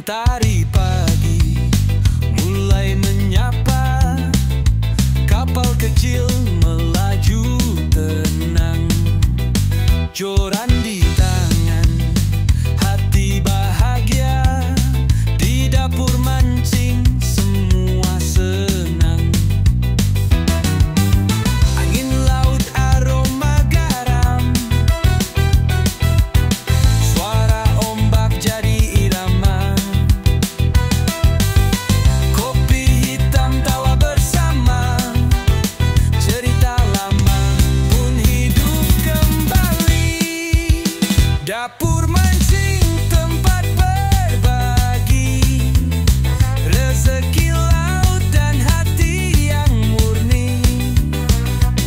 Mentari pagi mulai menyapa, kapal kecil melaju tenang, joran di tangan, hati bahagia, di dapur mancing semua senang. Angin laut aroma garam, suara ombak jadi irama, kopi hitam tawa bersama, cerita lama pun hidup kembali. Dapur mancing tempat berbagi, rezeki laut dan hati yang murni.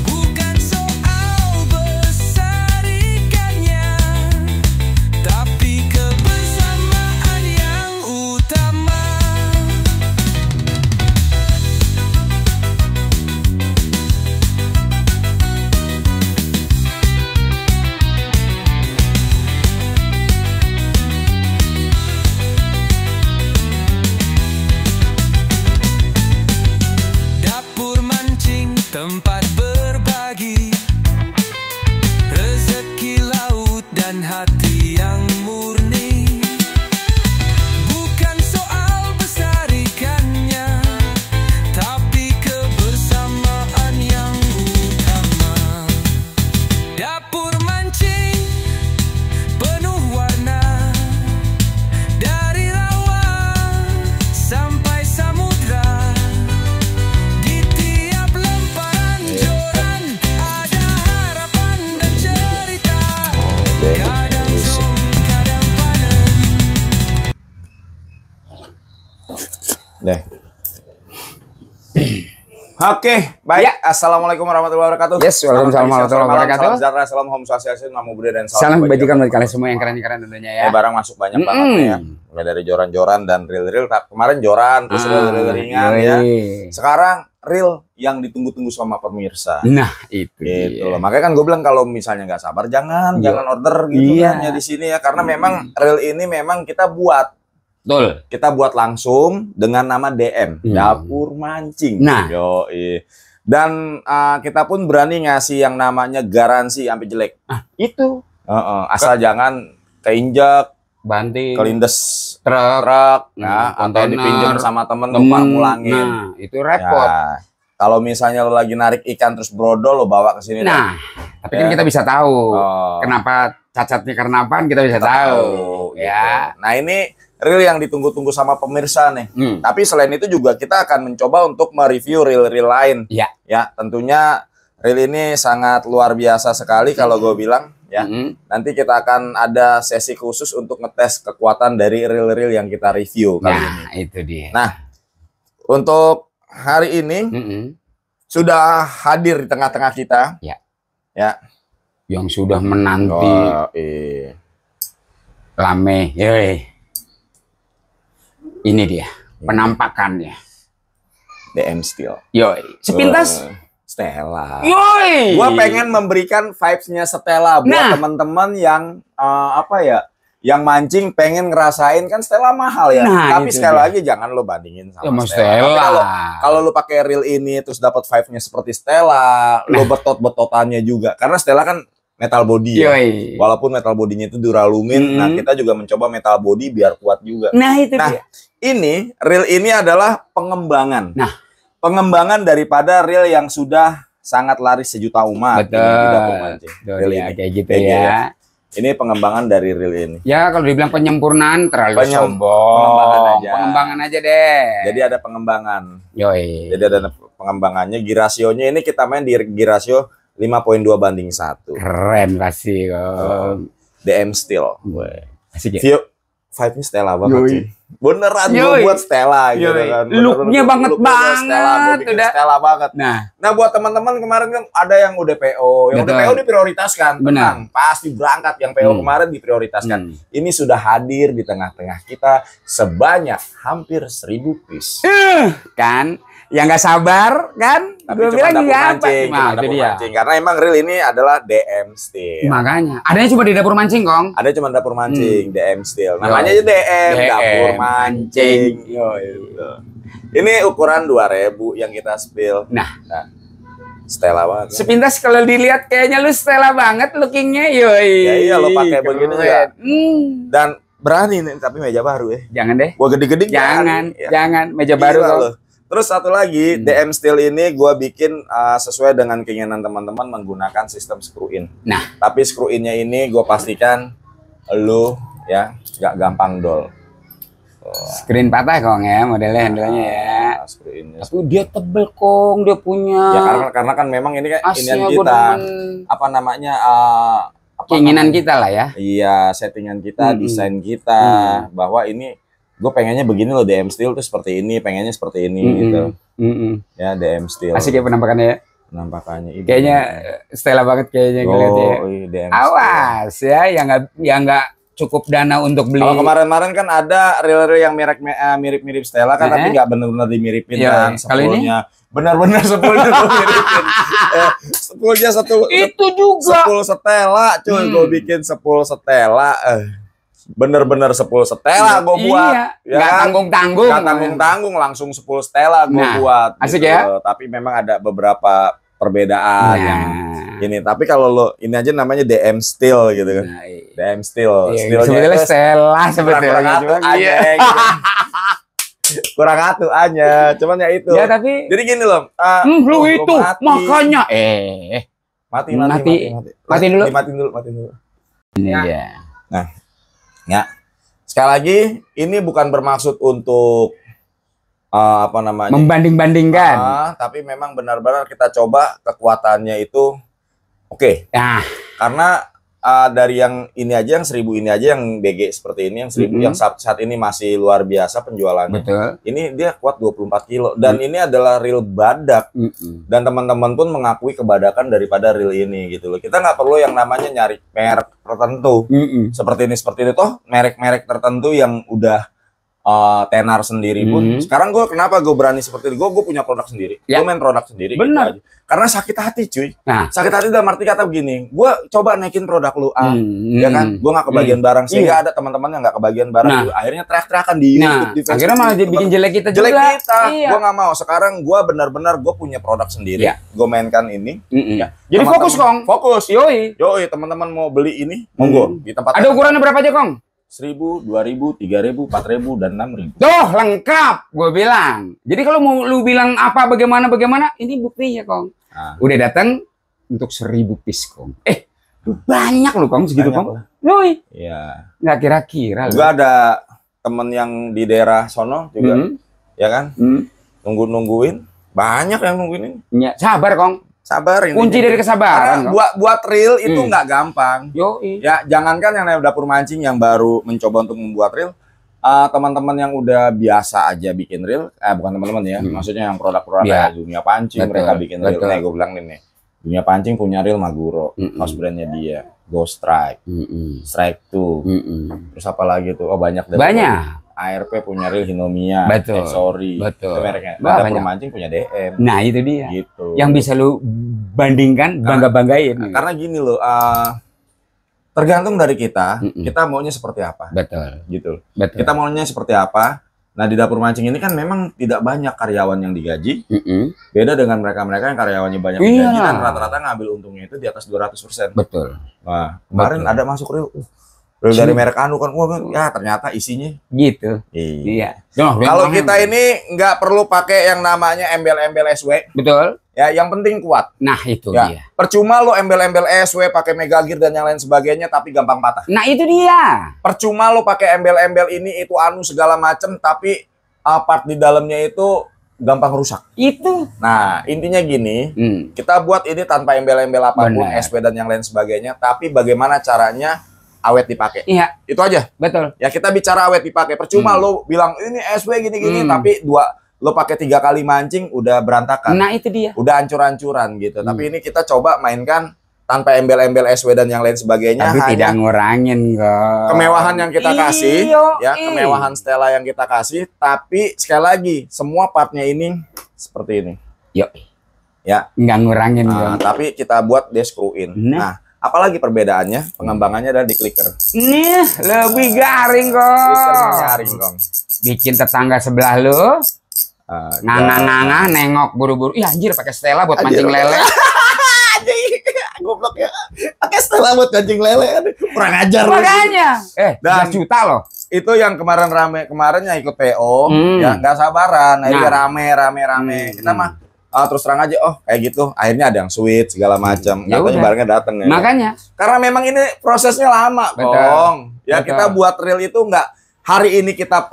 Bukan soal besar ikannya, tapi kebersamaan yang utama. Dapur mancing tempat berbagi, rezeki laut dan hati yang murni. Bukan soal besar ikannya, tapi kebersamaan yang utama. Dapur mancing penuh warna, dari rawa sampai samudra. Di tiap lemparan joran ada harapan dan cerita. Kadang song, kadang panen. Deh. Oke, baik. Assalamualaikum warahmatullahi wabarakatuh. Yes, waalaikumsalam warahmatullahi wabarakatuh. Salam sejahtera, salam Om Swastiastu, Namo Buddhaya dan Salam kebajikan buat kalian semua yang keren-keren tentunya ya. Barang masuk banyak banget nih ya. Mulai dari joran-joran dan reel-reel. Kemarin joran, terus reel ringan ya. Sekarang reel yang ditunggu-tunggu sama pemirsa. Nah, itu Gitu dia. loh. Makanya kan gue bilang kalau misalnya nggak sabar jangan order gitu Iya. kan ya di sini ya. Karena memang reel ini memang kita buat langsung dengan nama DM, Dapur Mancing. Nah. Yoi. Dan kita pun berani ngasih yang namanya garansi sampai jelek. Itu Asal jangan keinjak, banting kelindes truk, nah, atau kontainer, dipinjam sama temen lupa ngulangin. Nah, itu repot. Ya, kalau misalnya lo lagi narik ikan terus brodol lo bawa ke sini. Nah, tapi kan kita bisa tahu kenapa cacatnya karena apaan, kita bisa tahu ya. Gitu. Nah, ini reel yang ditunggu-tunggu sama pemirsa nih. Tapi selain itu juga kita akan mencoba untuk mereview reel-reel lain. Iya. Ya, tentunya reel ini sangat luar biasa sekali kalau gue bilang ya. Nanti kita akan ada sesi khusus untuk ngetes kekuatan dari reel-reel yang kita review kali ini. Nah, itu dia. Nah, untuk hari ini sudah hadir di tengah-tengah kita. Ya. Ya. Yang sudah menanti lame. Yoi. Ini dia penampakannya. DM Steel. Yoi. Sepintas. Stella. Yoi. Gua pengen memberikan vibes-nya Stella buat teman-teman yang yang mancing pengen ngerasain kan Stella mahal ya. Nah, tapi itu sekali dia. lagi jangan lo bandingin sama Sama Stella. Tapi Stella. kalau lo pakai reel ini terus dapat vibes-nya seperti Stella, lo betot-betotannya juga. Karena Stella kan metal body ya. Yoi. Walaupun metal bodinya itu duralumin, nah kita juga mencoba metal body biar kuat juga. Nah, itu dia. Ini reel ini adalah pengembangan. Nah, pengembangan daripada reel yang sudah sangat laris sejuta umat. betul. Ini di Dapur Mancing. Reel Ya, ini. kayak gitu Kayak ya. Ini pengembangan dari reel ini. Ya, kalau dibilang penyempurnaan terlalu sombong. pengembangan aja. Pengembangan aja deh. Jadi ada pengembangan. Yoi. Jadi ada pengembangannya. Girasionya ini kita main di girasio 5.2:1. Keren pasti kok. DM Steel. Asik ya? View vibe-nya Stella banget Yoi. sih. Beneran gue Yoi. buat Stella gitu Yoi. kan. Look-nya banget Look-nya Stella, gue banget, bikin udah. Stella banget. Nah, Buat teman-teman kemarin kan ada yang udah PO, yang udah Betul. PO diprioritaskan. Benar. Tenang, pasti berangkat. Yang PO kemarin diprioritaskan. Ini sudah hadir di tengah-tengah kita sebanyak hampir 1000 piece. kan yang nggak sabar kan? Tapi Gue cuma bilang dapur nggak apa. mancing, Nah, cuma itu dapur dia. mancing. Karena emang reel ini adalah DM Steel. Makanya, adanya cuma di dapur mancing, Kong. Ada cuma dapur mancing, DM Steel. Yo. Namanya aja DM, DM, dapur mancing. mancing. Yo, itu. Ini ukuran 2000 yang kita spill. Nah, Stella banget. sepintas kalau dilihat kayaknya lu Stella banget lookingnya, yoi. Ya iya, lo pakai begini juga. Hmm. Dan berani nih, tapi meja baru ya. Jangan deh. Gua gede-gede Jangan, ya. jangan meja Gila baru lo. Kong. Terus satu lagi, DM Steel ini gua bikin sesuai dengan keinginan teman-teman menggunakan sistem screw in. Nah, Tapi screw innya ini gue pastikan lu ya nggak gampang dol. screen patah Kong ya modelnya handle-nya ya. Screw innya. Tapi dia tebel Kong, dia punya. Ya karena kan memang ini kan inian Asnya gua kita demen. apa namanya Keinginan kita lah ya. Iya, settingan kita, desain kita bahwa ini gue pengennya begini loh, DM Steel tuh seperti ini, pengennya seperti ini gitu. Ya DM Steel. Asik ya penampakannya ya. Penampakannya ini. Kayaknya Stella banget kayaknya ngeliatnya. DM Steel. Awas ya, yang nggak cukup dana untuk beli. Kalau kemarin-kemarin kan ada reel-reel yang mirip-mirip Stella kan, tapi nggak bener-bener dimiripin Iya, kan. kalau ini? Sepulnya benar-benar sepulnya gue miripin. Sepulnya Itu juga. sepul Stella, cuy. Gue bikin sepul Stella. Bener-bener sepul Stella gue buat. Iya, Ya nggak kan? tanggung-tanggung. Nggak tanggung-tanggung, langsung sepul Stella gue Nah, buat. asik gitu. ya? Tapi memang ada beberapa perbedaan yang ini. Tapi kalau lo ini aja namanya DM Steel gitu kan. Nah, iya. DM Steel. Iya, Steelnya sebetulnya itu Stella kurang sebetulnya atu juga. aja Iya. gitu. Kurang atu aja, cuman ya itu. Ya tapi Jadi gini loh, lu gua itu mati. makanya Matiin dulu. Matiin dulu. ini Ya. dia. Ya. Sekali lagi, ini bukan bermaksud untuk apa namanya? Membanding-bandingkan. Tapi memang benar-benar kita coba kekuatannya itu oke. Nah, Karena dari yang ini aja, yang 1000 ini aja, yang BG seperti ini, yang 1000 yang saat ini masih luar biasa penjualannya. betul. Ini dia kuat 24 kilo dan ini adalah reel badak dan teman-teman pun mengakui kebadakan daripada reel ini gitu loh. Kita nggak perlu yang namanya nyari merek tertentu seperti ini toh merek-merek tertentu yang udah tenar sendiri pun. Sekarang gue kenapa gue berani seperti ini? Gue punya produk sendiri. Ya. Gue main produk sendiri. Benar. Gitu aja. Karena sakit hati cuy. Nah. Sakit hati dalam arti kata begini. Gue coba naikin produk lu ya kan? Gue nggak kebagian barang sehingga ada teman-teman yang nggak kebagian barang. Nah. Akhirnya teriak-teriakan di YouTube, di Facebook. Akhirnya malah jadi bikin jelek kita Jelek juga. kita. Iya. Gue nggak mau. Sekarang gue benar-benar gue punya produk sendiri. Ya. Gue mainkan ini. Ya. Jadi Teman-teman- fokus Kong. Fokus. Yoi. Teman-teman mau beli ini, monggo di tempat. Ada ukurannya berapa aja Kong? 1000, 2000, 3000, 4000 dan 6000. Tuh lengkap, gue bilang. Jadi kalau mau lu bilang apa bagaimana, ini buktinya Kong. Udah datang untuk 1000 piece Kong. Banyak lu Kong segitu Banyak Kong. lah. Yoi. Iya. Nggak kira-kira. Juga ada temen yang di daerah sono juga, ya kan? Nungguin. Banyak yang nungguin ini. Ya, sabar Kong. Sabar ini. Kunci dari kesabaran. Karena buat reel itu nggak gampang. Yoi. Ya, jangankan yang namanya dapur mancing yang baru mencoba untuk membuat reel, teman-teman yang udah biasa aja bikin reel, bukan teman-teman ya, maksudnya yang produk-produk Ya. kayak dunia pancing, Betul, mereka bikin reel. betul. Nih, gue bilang nih, dunia pancing punya reel Maguro, house brandnya dia, Ghost Strike, Strike 2, terus apa lagi tuh? Oh banyak deh. Banyak. ARP punya reel Hinomiya, Betul, Sorry, betul. itu mereknya. Wah, Dapur banyak. mancing punya DM, Nah itu dia. gitu. Yang bisa lu bandingkan, bangga-banggain. Karena gini loh, tergantung dari kita, kita maunya seperti apa, Betul. gitu. Betul. Kita maunya seperti apa. Nah di dapur mancing ini kan memang tidak banyak karyawan yang digaji. Beda dengan mereka-mereka yang karyawannya banyak Iya. digaji, kan rata-rata ngambil untungnya itu di atas 200%. Betul. Nah, kemarin Betul. ada masuk reel dari merek anu kan, wah ya ternyata isinya. Gitu. Iya. Iya. Kalau kita ini nggak perlu pakai yang namanya embel-embel SW, betul. ya yang penting kuat. Nah itu Ya. dia. Percuma lo embel-embel SW pakai Mega Gear dan yang lain sebagainya tapi gampang patah. Nah itu dia. Percuma lo pakai embel-embel ini itu anu segala macem tapi part di dalamnya itu gampang rusak. Itu. Nah, intinya gini, kita buat ini tanpa embel-embel apapun, Benar. SW dan yang lain sebagainya, tapi bagaimana caranya awet dipakai. Iya. Itu aja. Betul. Ya kita bicara awet dipakai. Percuma lo bilang ini SW gini-gini tapi lo pakai 3 kali mancing udah berantakan. Nah itu dia. Udah hancur-hancuran gitu. Tapi ini kita coba mainkan tanpa embel-embel SW dan yang lain sebagainya. Tapi tidak ngurangin kok. Kemewahan yang kita kasih, Iyo, ya kemewahan Stella yang kita kasih. Tapi sekali lagi, semua partnya ini seperti ini. Yuk. Ya. Nggak ngurangin kok. Tapi kita buat dia screw in. Nah, apalagi perbedaannya? Pengembangannya ada di clicker. Nih, lebih garing kok. Clickernya garing kong. Bikin tetangga sebelah lu nganga-nganga nengok buru-buru. Ih anjir pakai Stella buat mancing lele. Goblok ya. Pakai Stella buat mancing lele. Kurang ajar. Makanya. Dan juta loh. Itu yang kemarin kemarinnya ikut PO, ya nggak sabaran. Akhirnya rame. Kita mah terus terang aja, kayak gitu. Akhirnya ada yang switch segala macam. Katanya barangnya datang. Ya. Makanya. Karena memang ini prosesnya lama, Kong. Ya betul. Kita buat reel itu nggak hari ini kita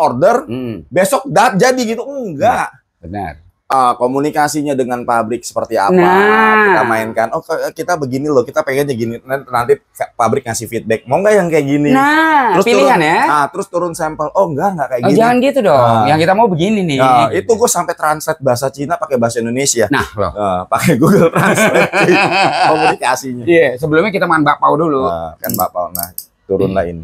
order, besok jadi gitu, enggak. Benar. Komunikasinya dengan pabrik seperti apa, kita mainkan. Kita begini loh, kita pengennya gini. Nanti pabrik ngasih feedback, mau nggak yang kayak gini? Terus pilihan turun, ya. Terus turun sampel. Enggak kayak gini. Jangan gitu dong. Yang kita mau begini nih. Itu gue sampai translate bahasa Cina pakai bahasa Indonesia. Loh. Pakai Google Translate komunikasinya. Iya, sebelumnya kita makan bakpao dulu. Kan bakpao. Nah, turunlah ini.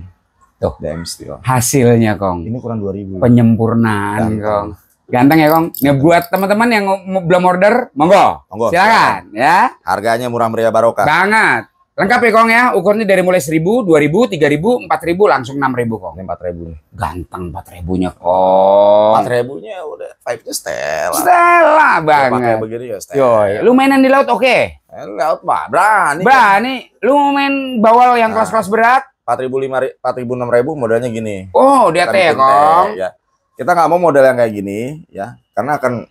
Tuh, DM Steel. Hasilnya, Kong. Ini kurang 2.000. Penyempurnaan, Kong. Ganteng ya, Kong. Nih buat teman-teman yang belum order, monggo. Silakan ya. Harganya murah meriah barokah. Banget. Lengkap ya, Kong ya. Ukurnya dari mulai 1.000, 2.000, 3.000, 4.000 langsung 6.000, Kong. Ini 4.000 nih. Ganteng 4.000-nya, Kong. 4.000-nya udah 5-nya Stella. Stella banget. Pakai begini ya Stella. Yoi. Lu mainan di laut oke? Laut mah berani. Berani. Lu mau main bawal yang kelas-kelas berat? 4.000, 6.000 modalnya gini. Oh, dia teh, Kong. Ya. Kita nggak mau model yang kayak gini, ya, karena akan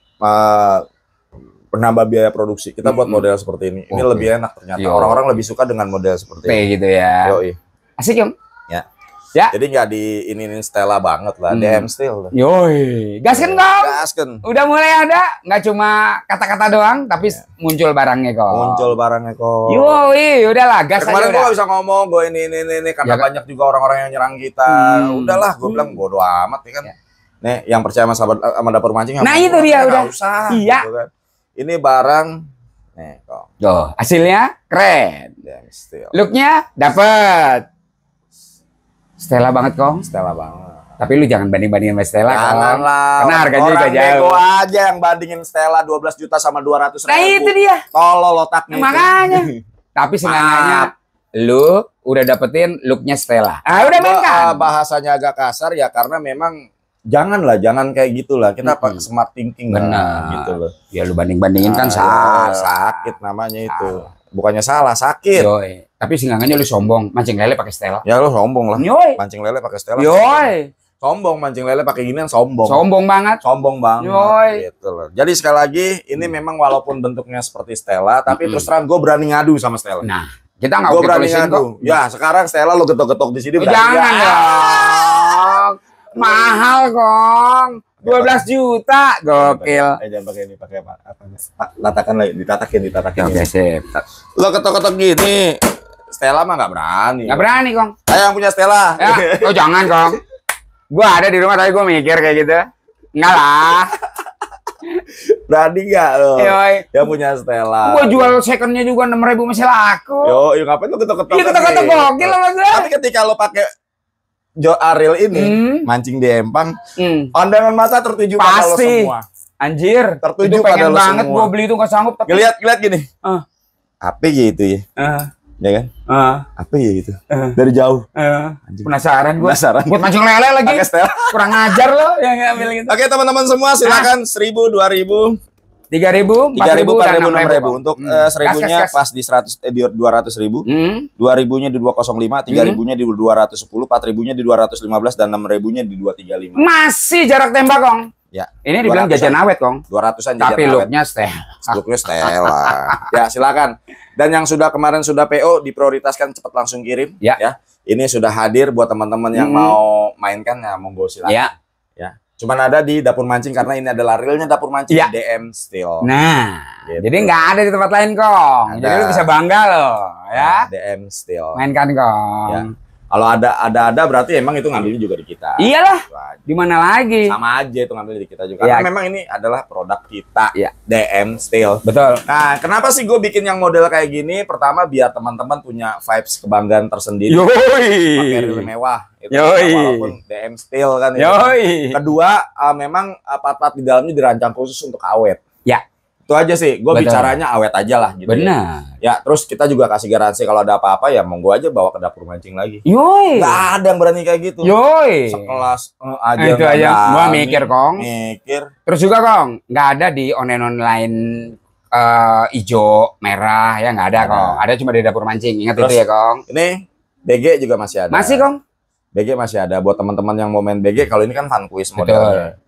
menambah biaya produksi. Kita buat model seperti ini. Ini lebih enak ternyata. Orang-orang lebih suka dengan model seperti ini. Gitu ya. Yoi. Asik, Kong. Ya. Jadi nggak ini Stella banget lah, DM Steel. Yoi. Gasken, Kong. Gasken. Udah mulai ada, nggak cuma kata-kata doang, tapi muncul barangnya, Kong. Muncul barangnya, Kong. Yoi, udahlah, gas aja. Kemarin gue nggak bisa ngomong, gue ini karena banyak juga orang-orang yang nyerang kita. Udahlah, gue bilang bodo amat, ya kan. Nih, yang percaya sama dapur mancing. Nah itu dia udah. Usah. Iya. Gitu kan. Ini barang, nih, Kong. Hasilnya keren. DM Steel. Looknya dapet. Stella banget, Kong. Stella banget. Tapi lu jangan banding-bandingin sama Stella, Jangan lah. Karena harganya juga jauh. Gue aja yang bandingin Stella 12 juta sama 200.000. Nah itu dia. Tolol otaknya. Makanya. Tapi seenggaknya lu udah dapetin looknya Stella. Udah mainkan. Bahasanya agak kasar ya karena memang jangan kayak gitulah. Kita pakai smart thinking. Benar. Gitu loh. Ya lu banding-bandingin kan sakit namanya itu. Bukannya salah, sakit. Yoi. Tapi seenggaknya lu sombong mancing lele pakai Stella. Ya lu sombong lah. Yoi. Mancing lele pakai Stella. Yoi. Sombong mancing lele pakai ginian sombong. Sombong banget. Sombong banget. Yoi. Gitu loh. Jadi sekali lagi ini memang walaupun bentuknya seperti Stella, tapi terus terang gue berani ngadu sama Stella. Nah, kita nggak gue berani ngadu. Ya sekarang Stella lu getok-getok di sini. Jangan dong. Mahal, Kong. 12 juta, gokil. Jangan pakai ini, pakai apa? Latakan lagi, ditatakin. Oke, sip. Lo ketok-ketok gini, Stella mah nggak berani. Nggak berani, Kong. Saya yang punya Stella. Ya, jangan, Kong. Gua ada di rumah tapi gua mikir kayak gitu. Enggak lah. Berani nggak lo? Yoi. Yang punya Stella. Gua jual secondnya juga 6.000 masih laku. Yo, ngapain lo ketok-ketok? Iya, ketok-ketok gokil lo mas. Tapi ketika lo pakai Ariel ini mancing di empang, pandangan mata tertuju pada lo semua. Anjir, tertuju itu pengen pada lo banget semua. Gue beli itu nggak sanggup. Tapi Lihat gini. Apa gitu ya? Ya kan? Apa ya gitu? Dari jauh. Penasaran gue. Buat mancing lele lagi. Kurang ajar lo yang ngambil gitu. Oke teman-teman semua silakan 1.000, 2.000. 3.000, 4.000, 6.000. Untuk 1.000-nya pas di 200.000, 2.000-nya di 205, 3.000-nya di 210, 4.000-nya di 215, dan 6.000-nya di 235. Masih jarak tembak, Kong. Ya. Ini dibilang jajan awet, Kong. 200-an jajan tapi awet. looknya Stella. Looknya Stella. Ya silakan. Dan yang sudah kemarin sudah PO diprioritaskan cepat langsung kirim. Ya. Ini sudah hadir buat teman-teman yang mau mainkan ya monggo silakan. Ya. Cuman ada di dapur mancing karena ini adalah realnya dapur mancing DM Steel. Nah, gitu. Jadi nggak ada di tempat lain, Kong. Jadi lu bisa bangga loh, ya. DM Steel. Mainkan, Kong. Ya. Kalau ada berarti emang itu ngambilnya juga di kita. Iyalah. Di mana lagi? Sama aja itu ngambil di kita juga. Karena memang ini adalah produk kita, DM Steel. Betul. Nah, kenapa sih gue bikin yang model kayak gini? Pertama biar teman-teman punya vibes kebanggaan tersendiri. Yoi. Pakai reel mewah. Itu walaupun DM Steel kan. Yoi. Kedua, memang part-part di dalamnya dirancang khusus untuk awet. Ya. Itu aja sih, gue bicaranya awet aja lah gitu. Benar. Ya, terus kita juga kasih garansi kalau ada apa-apa ya monggo aja bawa ke dapur mancing lagi. Yoi. Gak ada yang berani kayak gitu. Yoi. Sekelas aja. Itu aja. Gua mikir, Kong. Mikir. Terus juga, Kong, nggak ada di online hijau, merah ya nggak ada, Kong. Ada cuma di dapur mancing. Ingat terus, itu ya, Kong. Ini BG juga masih ada. Masih, Kong. BG masih ada buat teman-teman yang mau main BG. Kalau ini kan fun quiz modelnya.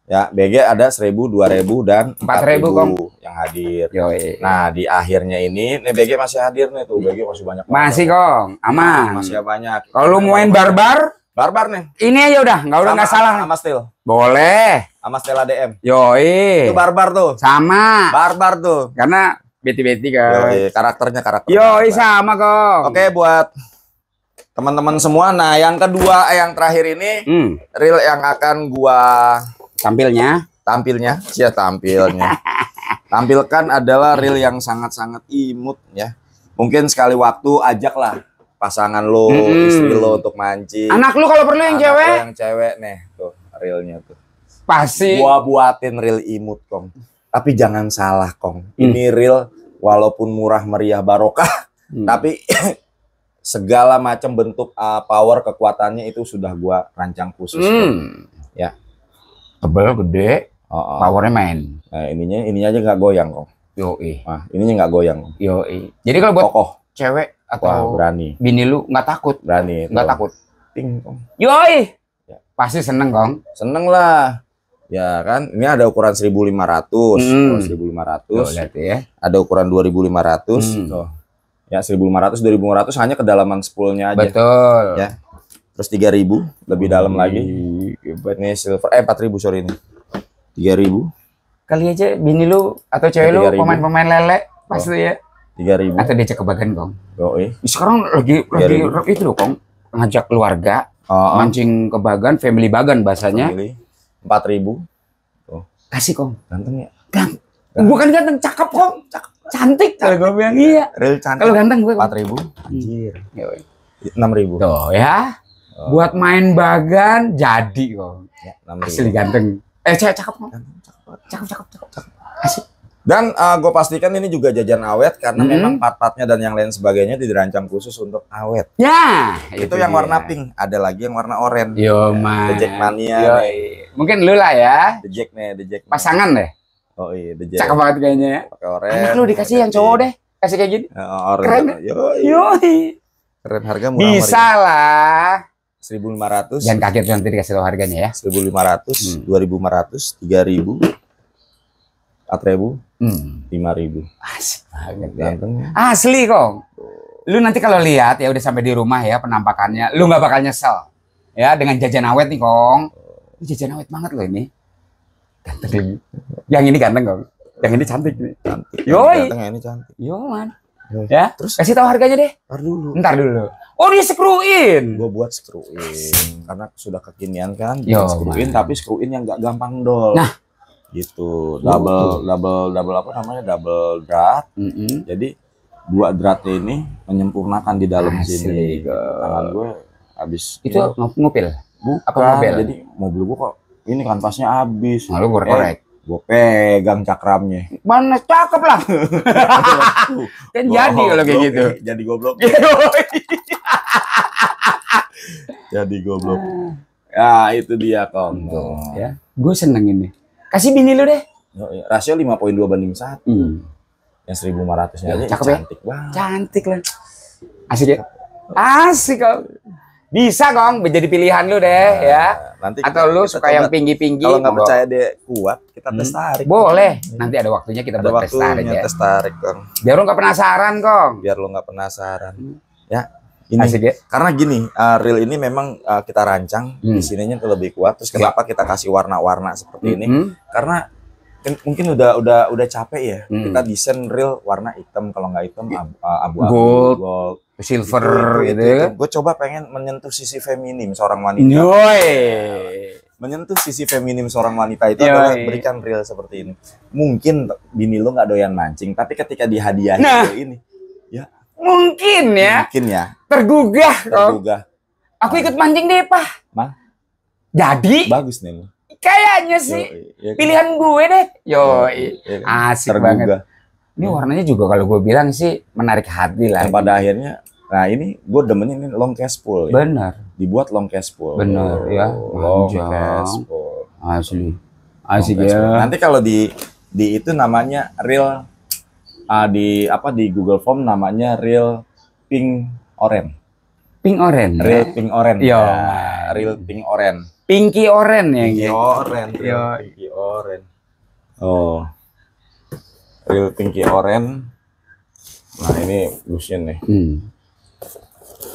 Ya, BG ada 1.000, 2.000 dan 4.000 Kong yang hadir. Yoi. Nah, di akhirnya ini BG masih hadir nih tuh. BG masih banyak. Masih, Kong. Aman. Masih banyak. Kalau lu mau main barbar nih. Ini aja udah, nggak salah. Sama Steel. Boleh. Sama Stella DM. Yoi. Itu barbar tuh. Sama. Barbar tuh. Karena beti-beti kan. Yoi, karakter. Yoi, sama, Kong. Oke, buat teman-teman semua. Nah, yang kedua, yang terakhir ini reel yang akan gua tampilnya tampilkan adalah reel yang sangat-sangat imut ya. Mungkin sekali waktu ajaklah pasangan lo, istri lo untuk mancing. Anak lu kalau perlu yang cewek. Yang cewek nih tuh reelnya tuh. Pasti. Gua buatin reel imut, Kong. Tapi jangan salah, Kong. Ini reel walaupun murah meriah barokah, tapi segala macam bentuk power kekuatannya itu sudah gua rancang khusus. Ya. Tebel, gede, powernya main. Nah, ininya aja nggak goyang, Kong. Yoi. Nah, ininya nggak goyang. Yoi. Jadi kalau buat kokoh cewek atau berani, bini lu nggak takut? Berani. Nggak takut. Ting, Kong. Yoi. Ya. Pasti seneng, Kong. Seneng lah. Ya kan, ini ada ukuran 1.500, 1.500. Lihat ya. Ada ukuran 2.500. Tuh. Ya 1.500, 2.500 hanya kedalaman spoolnya aja. Betul. Ya. Terus 3.000 lebih dalam lagi. Ini silver 4.000 sorry ini. 3.000. Kali aja bini lu atau cewek lu pemain-pemain lele pasti ya. 3.000. Atau dia cek kebagan, Kong. Yoi. Sekarang lagi itu loh, Kong. Ngajak keluarga mancing kebagan, family bagan bahasanya. 4.000. Tuh. Kasih, Kong. Ganteng ya? Bukan ganteng, cakep, Kong. Cantik kalau gue bilang iya. Real cantik. Kalau ganteng gue 4.000. Anjir. 6.000. Tuh ya. Buat main bagan jadi, Kong. Ya, asli ganteng. Cakep, Kong. Cakep. Asik. Dan gue pastikan ini juga jajan awet karena memang part-partnya dan yang lain sebagainya dirancang khusus untuk awet. Ya, itu yang warna pink. Ada lagi yang warna oranye. Yo, man. The Jack Mania. Mungkin lu lah ya. The Jack nih, The Jack. Pasangan deh. Oh iya, The Jack. Cakep banget kayaknya ya. Pakai oranye. Anak lu dikasih yang cowok deh. Kasih kayak gini. Keren. Yoi. Keren, harga murah. Bisa lah. 1.500. Jangan kaget nanti dikasih tahu harganya ya. 1.500, 2.500, 3.000, 4.000, 5.000. Asik banget ya. Asli, Kong. Lu nanti kalau lihat ya udah sampai di rumah ya penampakannya, lu nggak bakal nyesel. Ya dengan jajan awet nih, Kong. Ini jajan awet banget loh ini. Ganteng. Yang ini ganteng, Kong. Yang ini cantik nih. Cantik. Yoi. Ganteng ini cantik. Yo, man. Ya, terus kasih tahu harganya deh. Ntar dulu. Oh, dia screw-in. Gue buat screw-in karena sudah kekinian kan. Screw-in tapi screw-in yang gak gampang dol. Nah, gitu. Double apa namanya? Double drat. Jadi dua dratnya ini menyempurnakan di dalam sini. Tangan gue habis itu ngupil. Bukan. Apa mobil? Jadi mobil gue kok ini kanvasnya habis. Lalu gue korek. Gue pegang cakramnya. Mana cakep lah. Kan jadi kalau kayak gitu. Jadi goblok. Jadi goblok. Ya itu dia, Kong. Ya, gue seneng ini. Kasih bini lu deh. Rasio 5.2/1. Yang 1.500-nya aja cakep cantik banget. Cantik lah. Asik ya. Asik, Kong. Bisa, Kong, menjadi pilihan lu deh ya. Nanti atau lu suka yang tinggi-tinggi. Kalau nggak percaya dia kuat, kita tes tarik. Boleh. Nanti ada waktunya kita buat tes tarik ya. Tes tarik, Kong. Biar lu nggak penasaran, Kong. Biar lu nggak penasaran. Ya. Ini asik ya? Karena gini, reel ini memang kita rancang di sininya lebih kuat. Terus kenapa kita kasih warna-warna seperti ini? Karena mungkin udah capek ya. Kita desain reel warna hitam, kalau nggak hitam abu-abu, gold, silver gitu. Gue coba pengen menyentuh sisi feminim seorang wanita. Menyentuh sisi feminim seorang wanita itu adalah berikan reel seperti ini. Mungkin bini lo nggak doyan mancing, tapi ketika dihadiahin ini, ya mungkin ya tergugah. Aku ikut mancing deh, Pak. Jadi bagus nih. Kayaknya sih pilihan gue deh. Asik banget. Ini warnanya juga kalau gue bilang sih menarik hati lah. Pada akhirnya, nah ini gue demennya ini long cast pool. Bener. Dibuat long cast pool. Bener ya. Long cast pool. Asik ya. Nanti kalau di itu namanya reel di Google Form namanya reel pink orange. Pink orange. Reel pink orange. Reel pink orange. Pinky orange ya. Pinky orange. Pinky orange. Oh. Real pinky orange. Nah, ini lusin nih.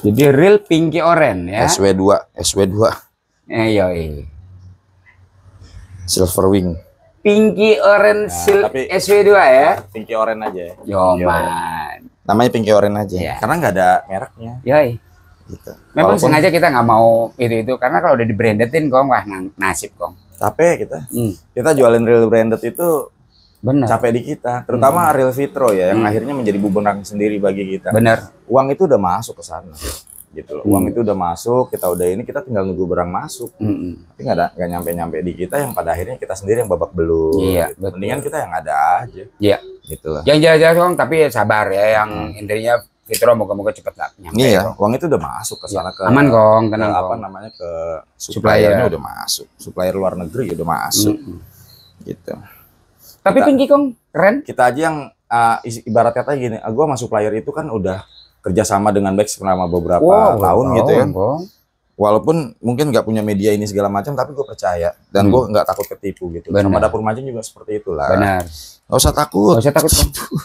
Jadi real pinky orange ya. SW2. Silver wing. Pinky orange SW2 ya. Pinky orange aja. Man. Namanya pinky orange aja. Karena nggak ada mereknya. Gitu. Memang sengaja kita nggak mau itu karena kalau udah di brandedin kong, wah nasib kong. Capek kita jualin real branded itu capek di kita, terutama real Vitro ya yang akhirnya menjadi bumerang sendiri bagi kita. Bener. Uang itu udah masuk ke sana, gitu loh. Uang itu udah masuk, kita tinggal nunggu barang masuk. Tapi nggak nyampe di kita, yang pada akhirnya kita sendiri yang babak belur. Iya. Gitu. Mendingan kita yang ada aja. Iya. Gitu lah. Yang jelas-jelas kong, tapi sabar ya, yang intinya Vitro moga-moga cepet lah nyampe. Iya, uang itu udah masuk ke sana aman kong, tenang kong. Ke suppliernya udah masuk, supplier luar negeri udah masuk, gitu. Tapi Pinky kong keren. Kita aja yang ibarat kata gini, gua sama supplier itu kan udah kerjasama dengan baik selama beberapa tahun gitu ya. Walaupun mungkin nggak punya media ini segala macam, tapi gue percaya dan gue nggak takut ketipu gitu. Sama Dapur Mancing juga seperti itulah. Benar. Nggak usah takut. Kong.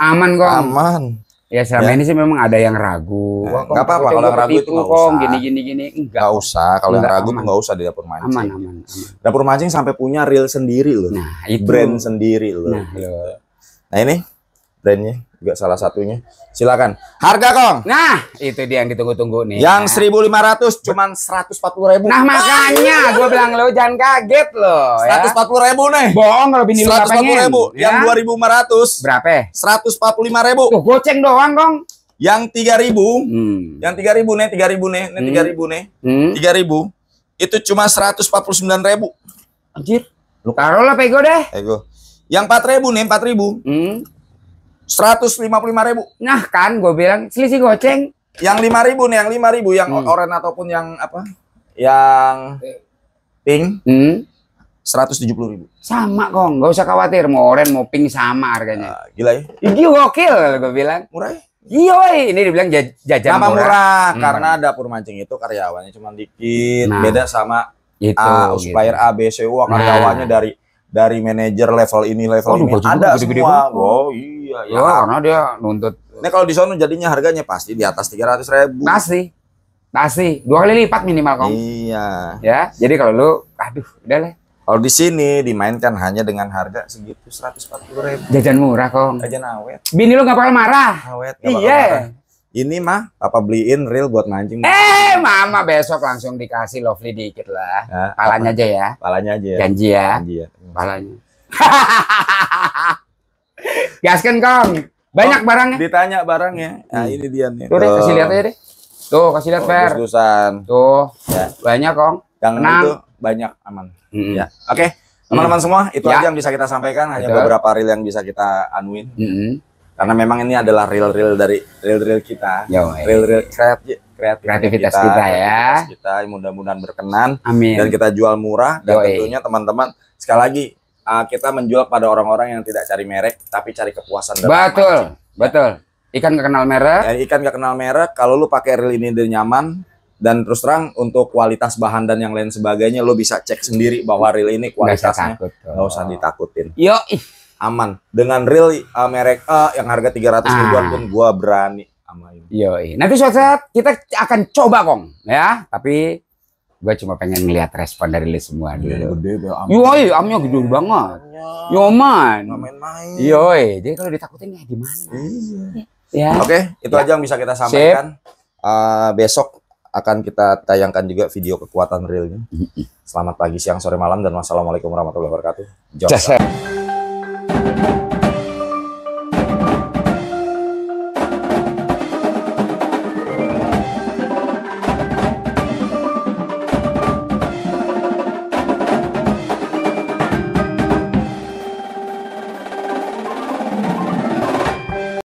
Aman kong. Aman. Ya selama ini sih memang ada yang ragu. Nggak apa-apa kalau yang ragu itu nggak usah. Gini. Nggak usah. Kalau yang ragu tuh nggak usah di Dapur Mancing. Aman. Dapur Mancing sampai punya reel sendiri loh. Nah, itu. Brand sendiri loh. Nah ini brandnya juga salah satunya. Silakan. Harga kong. Nah itu dia yang ditunggu-tunggu nih. Yang 1.500 cuman 140.000. Nah makanya gue bilang lo jangan kaget lo. 140.000 nih. Bohong kalau bini lo 140.000. Yang 2.500. Berapa? 145.000. Tuh goceng doang kong. Yang 3.000. Yang 3.000 nih. 3.000 nih. 3.000. Itu cuma 149.000. Anjir. Lu taruh lah pego deh. Pego. Yang 4.000 nih. 4.000. 155.000. Nah kan gue bilang selisih goceng. Yang 5.000 nih, yang 5.000 yang oranye ataupun yang apa? Yang pink. 170.000. Sama kong, nggak usah khawatir mau oranye mau pink sama harganya. Gila ya? Gokil gue bilang. Murah ya? Iya, ini dibilang jajan murah. Karena Dapur Mancing itu karyawannya cuma dikit. Beda sama supplier A, B, C, U, karyawannya dari manajer level ini ada gede-gede semua. Iya. Karena dia nuntut. Ini kalau di sono jadinya harganya pasti di atas 300.000. Pasti 2 kali lipat minimal kong. Iya. Ya, jadi kalau lu, udah lah. Kalau di sini dimainkan hanya dengan harga segitu 140.000. Jajan murah kong. Jajan awet. Bini lu nggak bakal marah. Awet. Iya. Ini mah Papa beliin reel buat mancing. Mama besok langsung dikasih lovely dikit lah. Ya, palanya aja ya. Palanya aja ya. Janji ya. Palanya. Gaskan kong. Banyak barangnya. Ditanya barangnya. Nah ini dia nih. Tuh deh, kasih lihat aja deh. Tuh, kasih lihat Fer. Tuh. Ya. Banyak kong. Yang itu banyak aman. Ya. Oke. Teman-teman semua, itu aja yang bisa kita sampaikan. Hanya beberapa reel yang bisa kita anuin. Karena memang ini adalah reel-reel dari reel-reel kita. Reel-reel kreativitas kita ya. Mudah-mudahan berkenan. Amin. Dan kita jual murah. Dan tentunya teman-teman, sekali lagi, kita menjual pada orang-orang yang tidak cari merek, tapi cari kepuasan. Betul. Ikan gak kenal merek. Ya, ikan gak kenal merek. Kalau lu pakai reel ini dia nyaman. Dan terus terang untuk kualitas bahan dan yang lain sebagainya, lu bisa cek sendiri bahwa reel ini kualitasnya nggak usah ditakutin. Aman. Dengan reel merek yang harga 300 ribuan pun gua berani amain. Nanti suatu saat kita akan coba kong ya, tapi Gue cuma pengen ngeliat respon dari lu semua dulu. Gede be am. Yoi, amnya gede banget. Yoman. Nggak main-main. Yoi, jadi kalau ditakutin ya gimana? Ya. Oke, itu aja yang bisa kita sampaikan. Besok akan kita tayangkan juga video kekuatan realnya. Selamat pagi, siang, sore, malam, dan wassalamualaikum warahmatullahi wabarakatuh. Jokes.